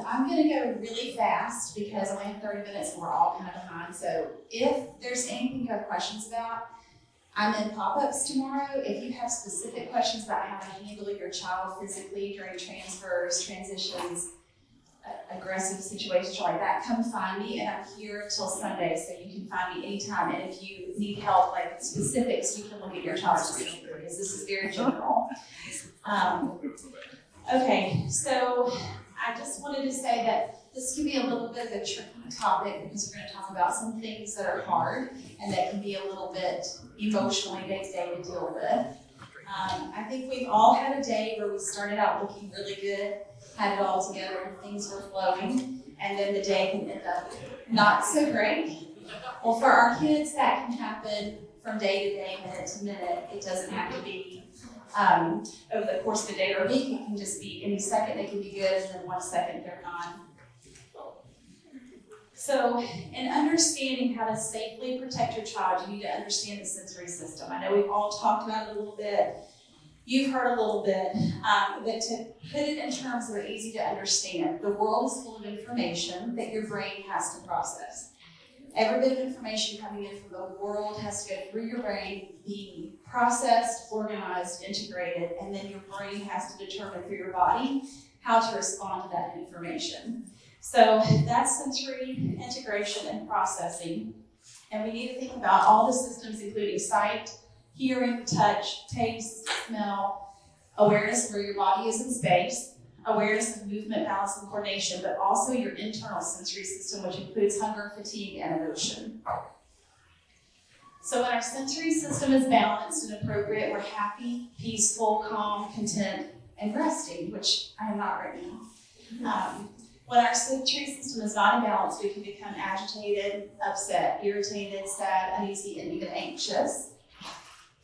I'm going to go really fast because I only have 30 minutes and we're all kind of behind. So if there's anything you have questions about, I'm in pop-ups tomorrow. If you have specific questions about how to handle your child physically during transfers, transitions, aggressive situations like that, come find me, and I'm here till Sunday, so you can find me anytime. And if you need help, like specifics, you can look at your child's history because this is very general. Okay, so I just wanted to say that this can be a little bit of a tricky topic because we're going to talk about some things that are hard and that can be a little bit emotionally day-to-day to deal with. I think we've all had a day where we started out looking really good, had it all together, and things were flowing, and then the day can end up not so great. Well, for our kids, that can happen from day to day, minute to minute. It doesn't have to be over the course of a day or a week. It can just be any second they can be good, and then 1 second they're not. So, in understanding how to safely protect your child, you need to understand the sensory system. I know we've all talked about it a little bit. You've heard a little bit, but to put it in terms that are easy to understand, the world is full of information that your brain has to process. Every bit of information coming in from the world has to go through your brain, be processed, organized, integrated, and then your brain has to determine through your body how to respond to that information. So that's sensory integration and processing. And we need to think about all the systems, including sight, hearing, touch, taste, smell, awareness of where your body is in space, awareness of movement, balance, and coordination, but also your internal sensory system, which includes hunger, fatigue, and emotion. So when our sensory system is balanced and appropriate, we're happy, peaceful, calm, content, and resting, which I am not right now. When our sensory system is not in balance, we can become agitated, upset, irritated, sad, uneasy, and even anxious.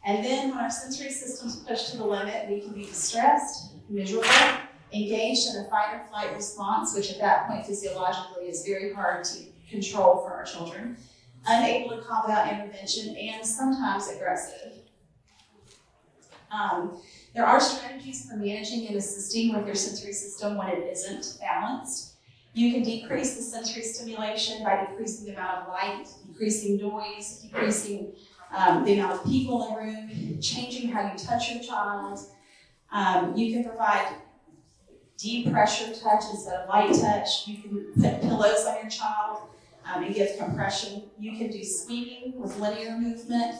And then when our sensory system is pushed to the limit, we can be distressed, miserable, engaged in a fight or flight response, which at that point physiologically is very hard to control for our children, unable to call without intervention, and sometimes aggressive. There are strategies for managing and assisting with your sensory system when it isn't balanced. You can decrease the sensory stimulation by decreasing the amount of light, decreasing noise, decreasing the amount of people in the room, changing how you touch your child. You can provide deep pressure touch instead of light touch. You can put pillows on your child and give compression. You can do swinging with linear movement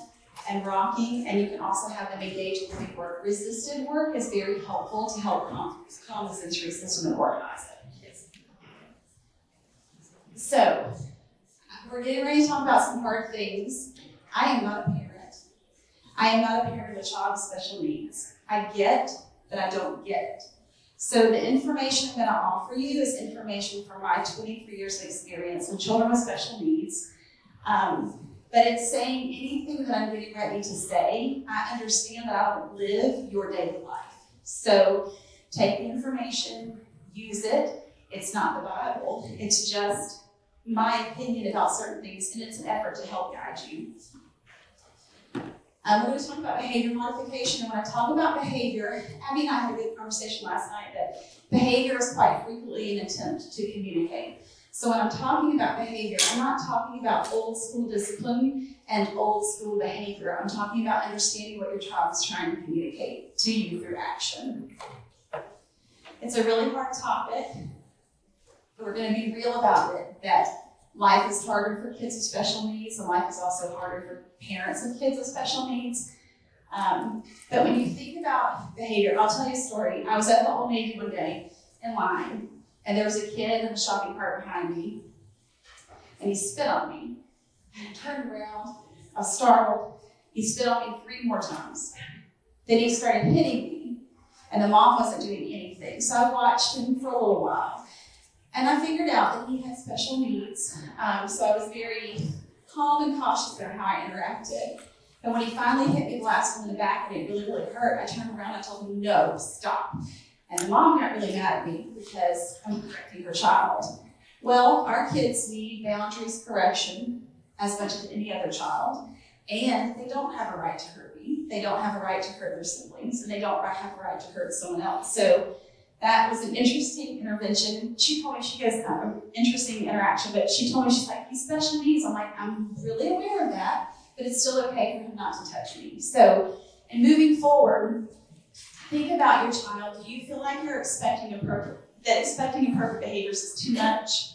and rocking, and you can also have them engage in breath work. Resisted work is very helpful to help calm the sensory system and organize it. So, we're getting ready to talk about some hard things. I am not a parent. I am not a parent of a child with special needs. I get that I don't get it. So the information I'm going to offer you is information from my 23 years of experience with children with special needs. But it's saying anything that I'm getting ready to say, I understand that I don't live your daily life. So take the information, use it. It's not the Bible. It's just my opinion about certain things, and it's an effort to help guide you. We're going to talk about behavior modification, and when I talk about behavior, Abby and I had a good conversation last night that behavior is quite frequently an attempt to communicate. So when I'm talking about behavior, I'm not talking about old school discipline and old school behavior. I'm talking about understanding what your child is trying to communicate to you through action. It's a really hard topic, but we're going to be real about it, that life is harder for kids with special needs, and life is also harder for parents of kids with special needs. But when you think about behavior, I'll tell you a story. I was at the Old Navy one day in line, and there was a kid in the shopping cart behind me, and he spit on me. And I turned around, I was startled. He spit on me 3 more times. Then he started hitting me, and the mom wasn't doing anything. So I watched him for a little while. And I figured out that he had special needs, so I was very calm and cautious about how I interacted. And when he finally hit me the last one in the back and it really, really hurt, I turned around and I told him, no, stop. And the mom got really mad at me because I'm correcting her child. Well, our kids need boundaries, correction, as much as any other child, and they don't have a right to hurt me. They don't have a right to hurt their siblings, and they don't have a right to hurt someone else. So That was an interesting intervention. She told me, she goes, interesting interaction, but she told me, she's like, he's special needs. I'm like, I'm really aware of that, but it's still okay for him not to touch me. So, and moving forward, think about your child. Do you feel like you're expecting appropriate behaviors is too much?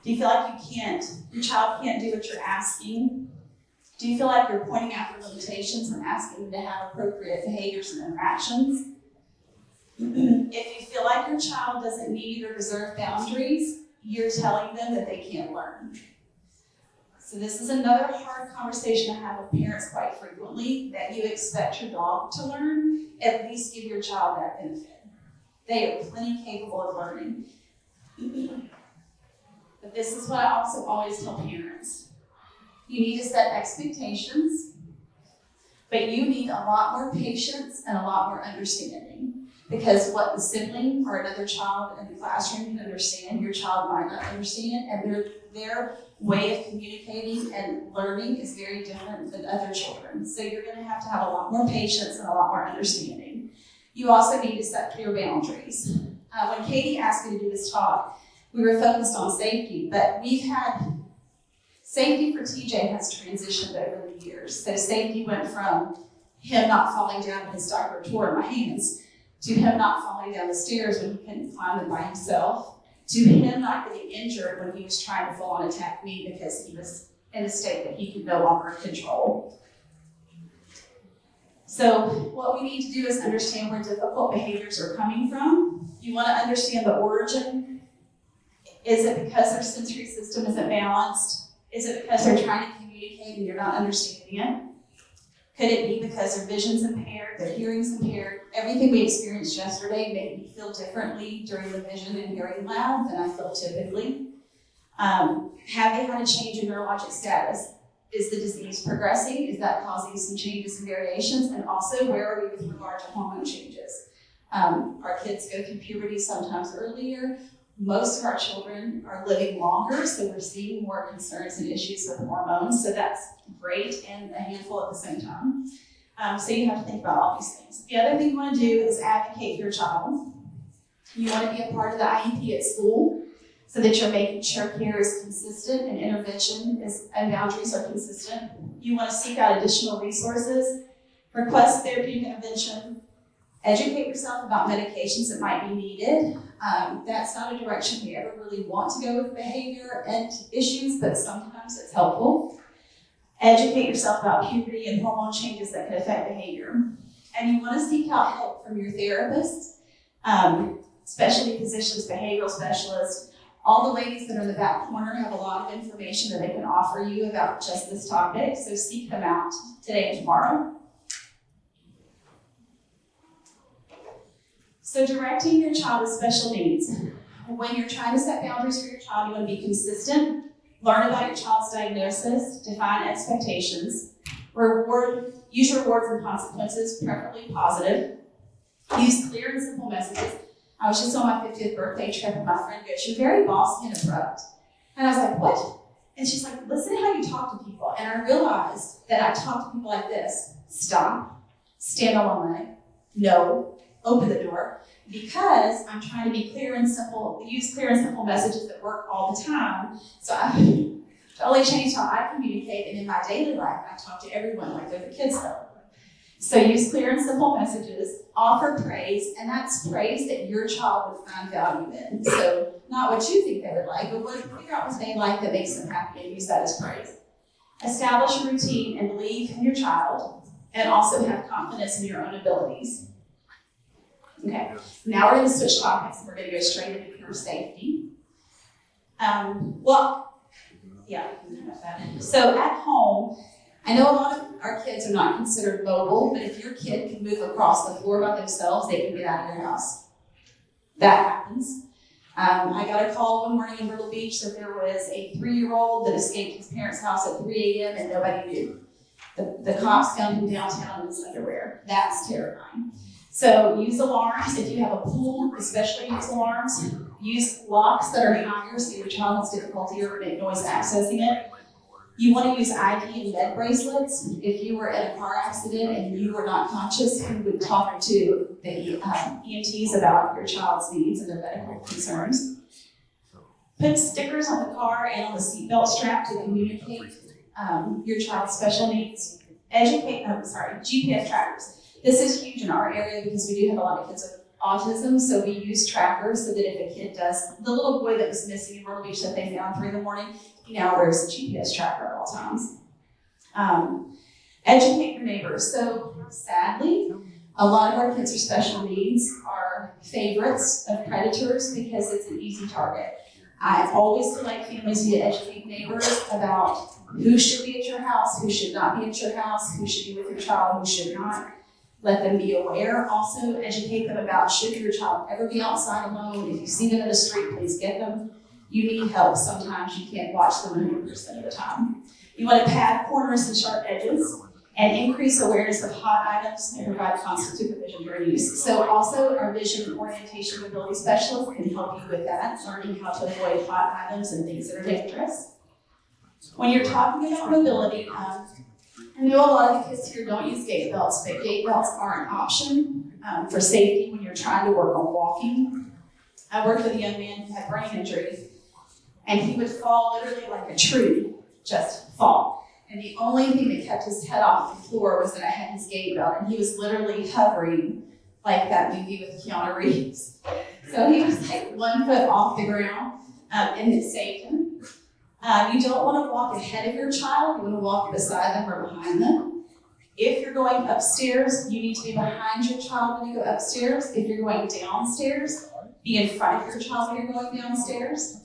Do you feel like your child can't do what you're asking? Do you feel like you're pointing out their limitations and asking them to have appropriate behaviors and interactions? If you feel like your child doesn't need or deserve boundaries, you're telling them that they can't learn. So this is another hard conversation I have with parents quite frequently, that you expect your dog to learn. At least give your child that benefit. They are plenty capable of learning. But this is what I also always tell parents. You need to set expectations, but you need a lot more patience and a lot more understanding. Because what the sibling or another child in the classroom can understand, your child might not understand, and their way of communicating and learning is very different than other children. So you're going to have a lot more patience and a lot more understanding. You also need to set clear boundaries. When Katie asked me to do this talk, we were focused on safety, but safety for TJ has transitioned over the years. So safety went from him not falling down when his diaper tore in my hands, to him not falling down the stairs when he couldn't climb them by himself, to him not getting injured when he was trying to full-on attack me because he was in a state that he could no longer control. So what we need to do is understand where difficult behaviors are coming from. You want to understand the origin. Is it because their sensory system isn't balanced? Is it because they're trying to communicate and you're not understanding it? Could it be because their vision's impaired, their hearing's impaired? Everything we experienced yesterday made me feel differently during the vision and hearing lab than I feel typically. Have they had a change in neurologic status? Is the disease progressing? Is that causing some changes and variations? And also, where are we with regard to hormone changes? Our kids go through puberty sometimes earlier. Most of our children are living longer, so we're seeing more concerns and issues with hormones, so that's great and a handful at the same time. So you have to think about all these things. The other thing you want to do is advocate for your child. You want to be a part of the IEP at school so that you're making sure care is consistent and intervention and boundaries are consistent. You want to seek out additional resources, request therapeutic intervention, educate yourself about medications that might be needed. That's not a direction we ever really want to go with behavior and issues, but sometimes it's helpful. Educate yourself about puberty and hormone changes that can affect behavior. And you want to seek out help from your therapist, especially physicians, behavioral specialists. All the ladies that are in the back corner have a lot of information that they can offer you about just this topic, so seek them out today and tomorrow. So directing your child with special needs. When you're trying to set boundaries for your child, you want to be consistent, learn about your child's diagnosis, define expectations, use rewards and consequences, preferably positive, use clear and simple messages. I was just on my 50th birthday trip and my friend goes, "You're very bossy and abrupt." And I was like, "What?" And she's like, "Listen to how you talk to people." And I realized that I talk to people like this: stop, stand on one leg, no, open the door, because I'm trying to be clear and simple, use clear and simple messages that work all the time. So I only changed how I communicate, and in my daily life, I talk to everyone like they're the kids though. So use clear and simple messages, offer praise, and that's praise that your child would find value in. So not what you think they would like, but figure out what they like that makes them happy and use that as praise. Establish a routine and believe in your child, and also have confidence in your own abilities. Okay, now we're going to switch topics and we're going to go straight into pure safety. So at home, I know a lot of our kids are not considered mobile, but if your kid can move across the floor by themselves, they can get out of your house. That happens. I got a call one morning in Myrtle Beach that there was a 3-year-old that escaped his parents' house at 3 a.m. and nobody knew. The cops found him downtown in his underwear. That's terrifying. So use alarms. If you have a pool, especially use alarms. Use locks that are higher so your child has difficulty or noise accessing it. You want to use IV and med bracelets. If you were in a car accident and you were not conscious, you would talk to the EMTs about your child's needs and their medical concerns. Put stickers on the car and on the seatbelt strap to communicate your child's special needs. GPS trackers. This is huge in our area because we do have a lot of kids with autism, so we use trackers so that if a kid does, the little boy that was missing in Myrtle Beach that they found 3 in the morning, he now wears a GPS tracker at all times. Educate your neighbors. So sadly, a lot of our kids with special needs are favorites of predators because it's an easy target. I always feel like families need to educate neighbors about who should be at your house, who should not be at your house, who should be with your child, who should not. Let them be aware. Also, educate them about should your child ever be outside alone. If you see them in the street, please get them. You need help. Sometimes you can't watch them 100% of the time. You want to pad corners and sharp edges and increase awareness of hot items and provide constant supervision during use. So also our vision and orientation mobility specialist can help you with that, learning how to avoid hot items and things that are dangerous. When you're talking about mobility, I know a lot of the kids here don't use gait belts, but gait belts are an option for safety when you're trying to work on walking. I worked with a young man who had brain injury, and he would fall literally like a tree, just fall. And the only thing that kept his head off the floor was that I had his gait belt, and he was literally hovering like that movie with Keanu Reeves. So he was like 1 foot off the ground, and it saved him. You don't want to walk ahead of your child. You want to walk beside them or behind them. If you're going upstairs, you need to be behind your child when you go upstairs. If you're going downstairs, be in front of your child when you're going downstairs.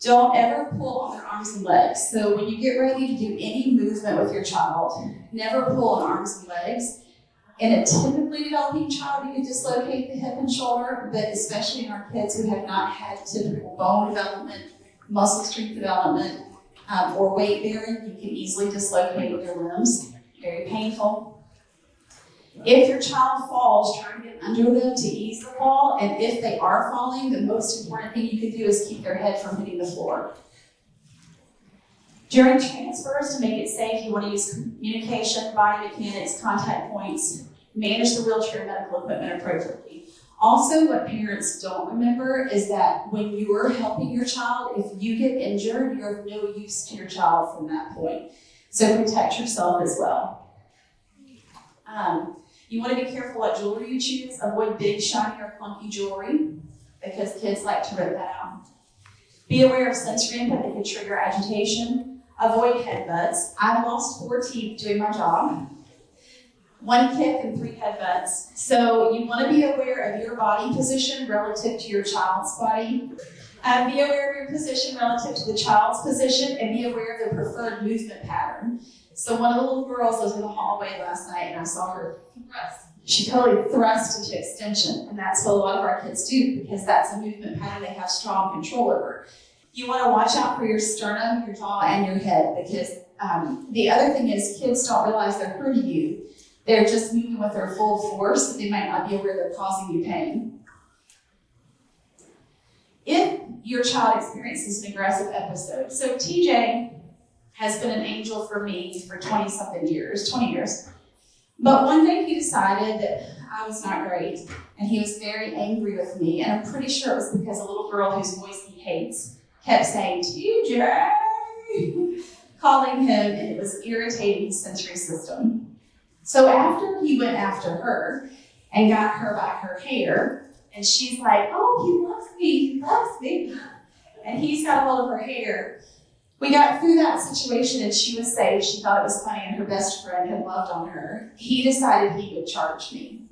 Don't ever pull on their arms and legs. So when you get ready to do any movement with your child, never pull on arms and legs. In a typically developing child, you can dislocate the hip and shoulder, but especially in our kids who have not had typical bone development, muscle strength development, or weight bearing, you can easily dislocate their limbs. Very painful. If your child falls, try to get under them to ease the fall, and if they are falling, the most important thing you can do is keep their head from hitting the floor. During transfers, to make it safe, you want to use communication, body mechanics, contact points, manage the wheelchair and medical equipment appropriately. Also, what parents don't remember is that when you are helping your child, if you get injured, you're of no use to your child from that point. So protect yourself as well. You want to be careful what jewelry you choose. Avoid big, shiny, or clunky jewelry because kids like to rip that out. Be aware of sensory input that can trigger agitation. Avoid headbutts. I've lost 4 teeth doing my job. 1 kick and 3 headbutts. So you want to be aware of your body position relative to your child's body. Be aware of your position relative to the child's position, and be aware of their preferred movement pattern. So one of the little girls was in the hallway last night, and I saw her thrust. She totally thrust into extension, and that's what a lot of our kids do because that's a movement pattern they have strong control over. You want to watch out for your sternum, your jaw, and your head because the other thing is kids don't realize they're hurting you. They're just moving with their full force, so they might not be aware they're causing you pain. If your child experiences an aggressive episode, so TJ has been an angel for me for 20 years. But one day he decided that I was not great, and he was very angry with me, and I'm pretty sure it was because a little girl whose voice he hates kept saying, TJ, calling him, and it was irritating his sensory system. So after he went after her and got her by her hair, and she's like, oh, he loves me, and he's got a hold of her hair. We got through that situation and she was safe. She thought it was funny and her best friend had loved on her. He decided he would charge me.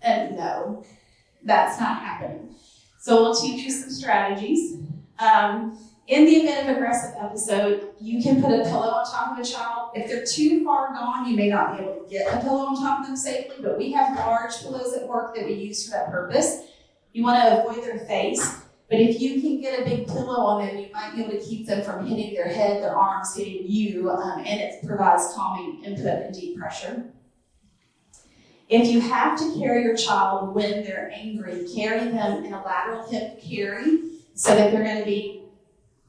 And no, that's not happening. So we'll teach you some strategies. In the event of aggressive episode, you can put a pillow on top of a child. If they're too far gone, you may not be able to get a pillow on top of them safely, but we have large pillows at work that we use for that purpose. You want to avoid their face. But if you can get a big pillow on them, you might be able to keep them from hitting their head, their arms, hitting you, and it provides calming input and deep pressure. If you have to carry your child when they're angry, carry them in a lateral hip carry so that they're going to be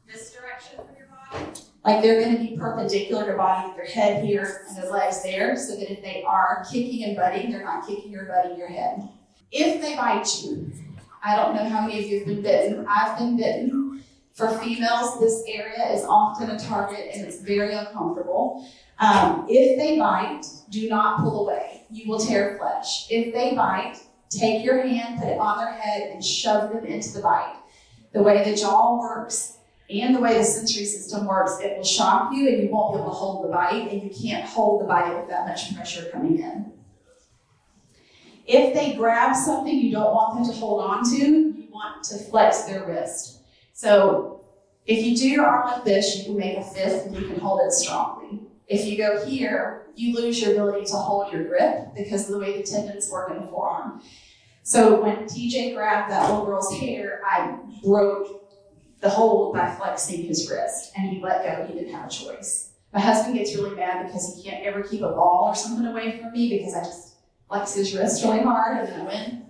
this direction from your body Like they're going to be perpendicular to body with their head here and their legs there, so that if they are kicking and butting, they're not kicking or butting your head. If they bite you, I don't know how many of you have been bitten. I've been bitten. For females, this area is often a target and it's very uncomfortable. If they bite, do not pull away. You will tear flesh. If they bite, take your hand, put it on their head, and shove them into the bite. The way the jaw works and the way the sensory system works, it will shock you and you won't be able to hold the bite, and you can't hold the bite with that much pressure coming in. If they grab something you don't want them to hold on to, you want to flex their wrist. So if you do your arm like this, you can make a fist and you can hold it strongly. If you go here, you lose your ability to hold your grip because of the way the tendons work in the forearm. So when TJ grabbed that little girl's hair, I broke the hold by flexing his wrist, and he let go. He didn't have a choice. My husband gets really mad because he can't ever keep a ball or something away from me because I just flex his wrist really hard and then I win.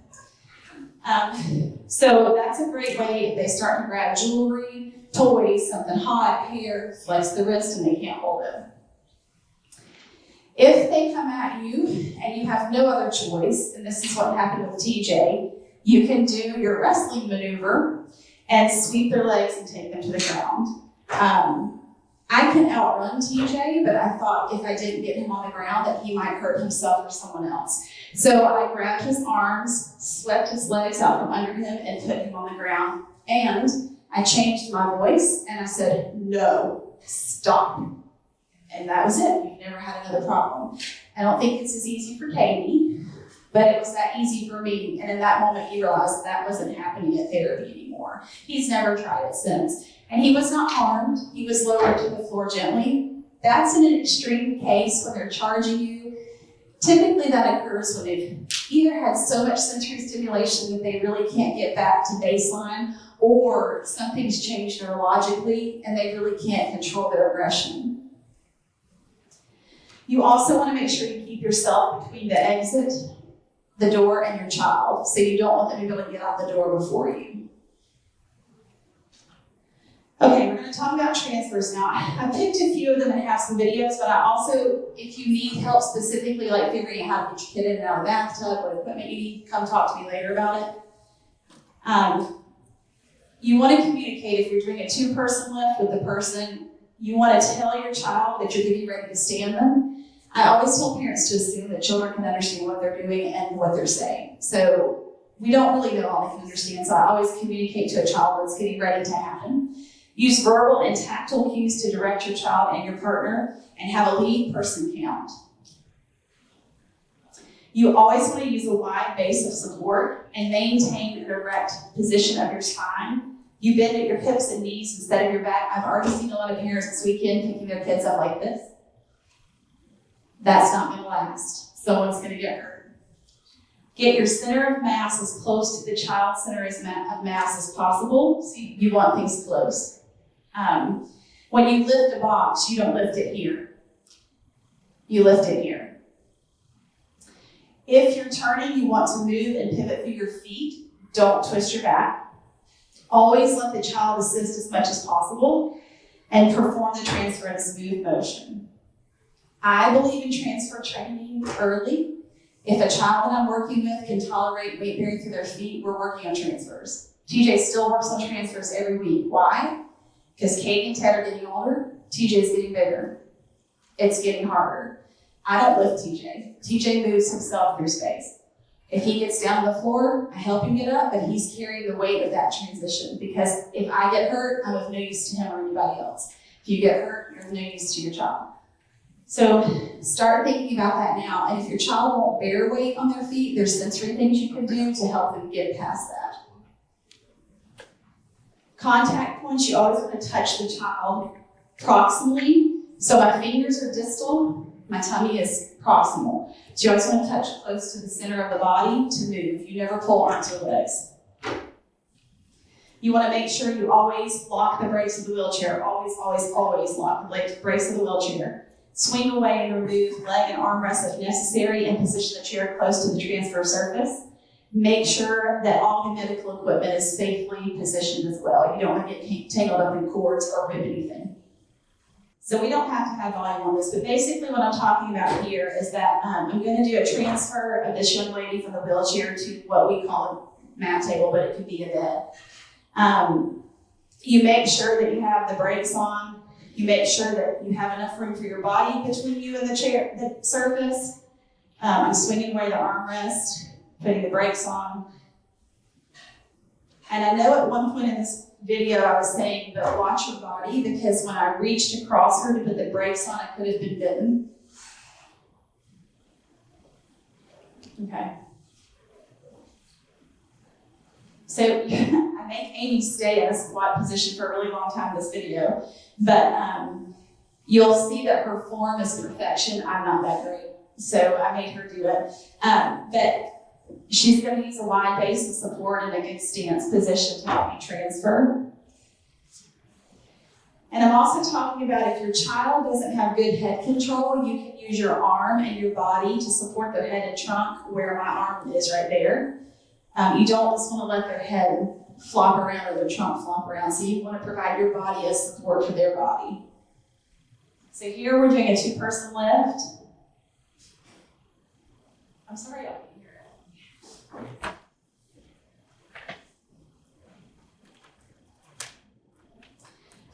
So that's a great way if they start to grab jewelry, toys, something hot, hair, flex the wrist and they can't hold it. If they come at you and you have no other choice, and this is what happened with TJ, you can do your wrestling maneuver and sweep their legs and take them to the ground. I can outrun TJ, but I thought if I didn't get him on the ground that he might hurt himself or someone else. So I grabbed his arms, swept his legs out from under him, and put him on the ground. And I changed my voice and I said, "No, stop." And that was it. You've never had another problem. I don't think it's as easy for Katie, but it was that easy for me. And in that moment, he realized that wasn't happening at therapy anymore. He's never tried it since. And he was not harmed. He was lowered to the floor gently. That's in an extreme case when they're charging you. Typically that occurs when they've either had so much sensory stimulation that they really can't get back to baseline, or something's changed neurologically and they really can't control their aggression. You also want to make sure you keep yourself between the exit, the door, and your child, so you don't want them to be able to get out the door before you. Okay, we're going to talk about transfers now. I picked a few of them and have some videos, but I also, if you need help specifically, like figuring out how to get your kid in and out of the bathtub, what equipment you need, come talk to me later about it. You want to communicate. If you're doing a two-person lift with the person, you want to tell your child that you're getting ready to stand them. I always tell parents to assume that children can understand what they're doing and what they're saying. So we don't really know all they can understand, so I always communicate to a child what's getting ready to happen. Use verbal and tactile cues to direct your child and your partner, and have a lead person count. You always want to use a wide base of support and maintain an erect position of your spine. You bend at your hips and knees instead of your back. I've already seen a lot of parents this weekend picking their kids up like this. That's not going to last. Someone's going to get hurt. Get your center of mass as close to the child's center of mass as possible. So you want things close. When you lift a box, you don't lift it here. You lift it here. If you're turning, you want to move and pivot through your feet. Don't twist your back. Always let the child assist as much as possible and perform the transfer in a smooth motion. I believe in transfer training early. If a child that I'm working with can tolerate weight bearing through their feet, we're working on transfers. TJ still works on transfers every week. Why? Because Katie and Ted are getting older, TJ's getting bigger. It's getting harder. I don't lift TJ. TJ moves himself through space. If he gets down on the floor, I help him get up, but he's carrying the weight of that transition, because if I get hurt, I'm of no use to him or anybody else. If you get hurt, you're of no use to your child. So start thinking about that now. And if your child won't bear weight on their feet, there's sensory things you can do to help them get past that. Contact points, you always want to touch the child proximally. So my fingers are distal, my tummy is proximal. So you always want to touch close to the center of the body to move. You never pull arms or legs. You want to make sure you always lock the brakes of the wheelchair. Always, always, always lock the brakes of the wheelchair. Swing away and remove leg and arm rests if necessary, and position the chair close to the transfer surface. Make sure that all the medical equipment is safely positioned as well. You don't want to get tangled up in cords or rip anything. So we don't have to have volume on this, but basically what I'm talking about here is that I'm going to do a transfer of this young lady from the wheelchair to what we call a mat table, but it could be a bed. You make sure that you have the brakes on. You make sure that you have enough room for your body between you and the chair, the surface. I'm swinging away the armrest, putting the brakes on. And I know at one point in this video I was saying, but watch your body, because when I reached across her to put the brakes on, I could have been bitten. Okay. So I make Amy stay in a squat position for a really long time in this video, but you'll see that her form is perfection. I'm not that great, so I made her do it. But she's going to use a wide base of support and a good stance position to help me transfer. And I'm also talking about if your child doesn't have good head control, you can use your arm and your body to support their head and trunk where my arm is right there. You don't just want to let their head flop around or their trunk flop around, so you want to provide your body as support for their body. So here we're doing a 2-person lift. I'm sorry, I can't hear it.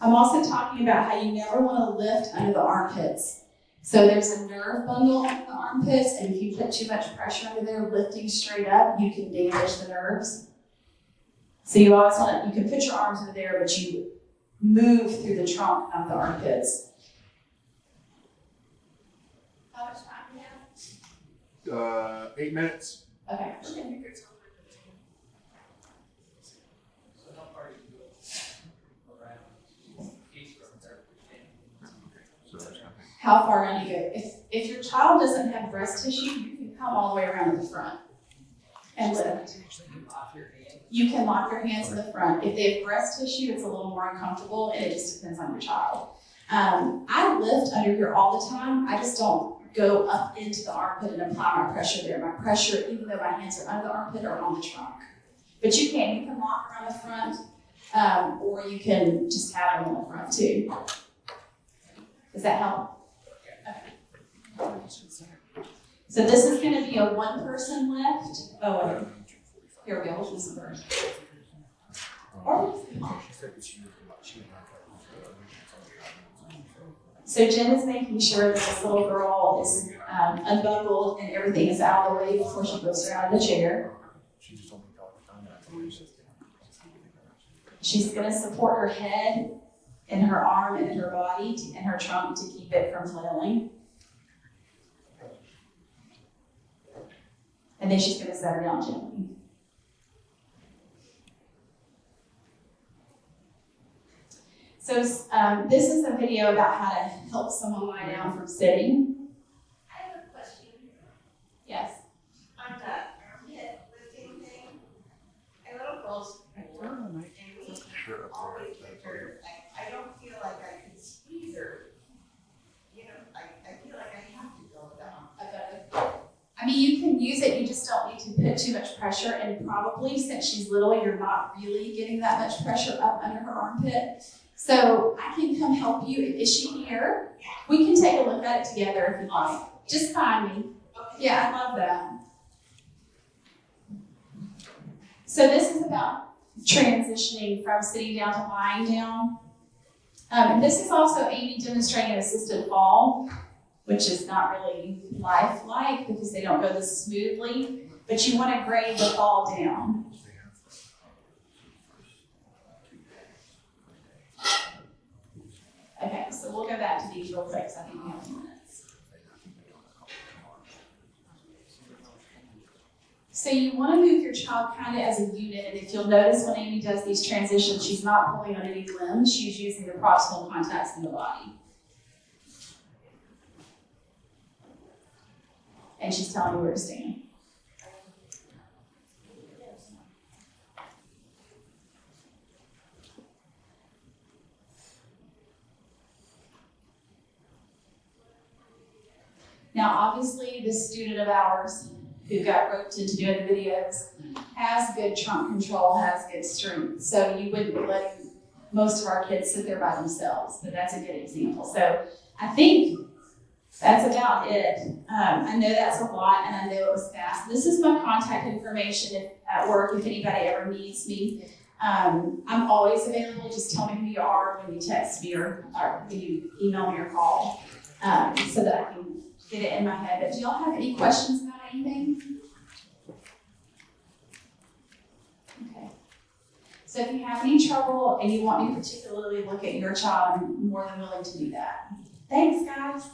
I'm also talking about how you never want to lift under the armpits. So there's a nerve bundle under the armpits, and if you put too much pressure under there, lifting straight up, you can damage the nerves. So you always want to, you can put your arms under there, but you move through the trunk of the armpits. How much time do you have? 8 minutes. Okay. How far around you go. If your child doesn't have breast tissue, you can come all the way around to the front and lift. You can lock your hands in the front. If they have breast tissue, it's a little more uncomfortable, and it just depends on your child. I lift under here all the time. I just don't go up into the armpit and apply my pressure there. My pressure, even though my hands are under the armpit, are on the trunk. But you can lock around the front, or you can just have them on the front too. Does that help? Okay. So this is going to be a 1-person lift. Oh, wait. Here we go. We'll do some first. So Jen is making sure that this little girl is unbuckled and everything is out of the way before she goes around the chair. She's going to support her head and her arm and her body and her trunk to keep it from flailing. And then she's going to set her down gently. So this is a video about how to help someone lie down from sitting. I have a question. Yes. On the armpit lifting thing, my little girl's four, and we always lift her. I don't feel like I can squeeze her. You know, I feel like I have to go down. I mean, you can use it, you just don't need to put too much pressure, and probably since she's little, you're not really getting that much pressure up under her armpit. So I can come help you. Is she here? We can take a look at it together if you like. Just find me. Yeah, I love that. So this is about transitioning from sitting down to lying down. This is also Amy demonstrating an assisted fall, which is not really lifelike because they don't go this smoothly, but you want to grade the fall down. Okay, so we'll go back to these real quick because I think we have 2 minutes. So you want to move your child kind of as a unit, and if you'll notice when Amy does these transitions, she's not pulling on any limbs, she's using the proximal contacts in the body. And she's telling you where to stand. Now, obviously, this student of ours who got roped into doing the videos has good trunk control, has good strength. So you wouldn't be letting most of our kids sit there by themselves, but that's a good example. So I think that's about it. I know that's a lot, and I know it was fast. This is my contact information at work if anybody ever needs me. I'm always available. Just tell me who you are when you text me or when you email me or call, so that I can get it in my head. But do y'all have any questions about anything? Okay. So if you have any trouble and you want me to particularly look at your child, I'm more than willing to do that. Thanks, guys.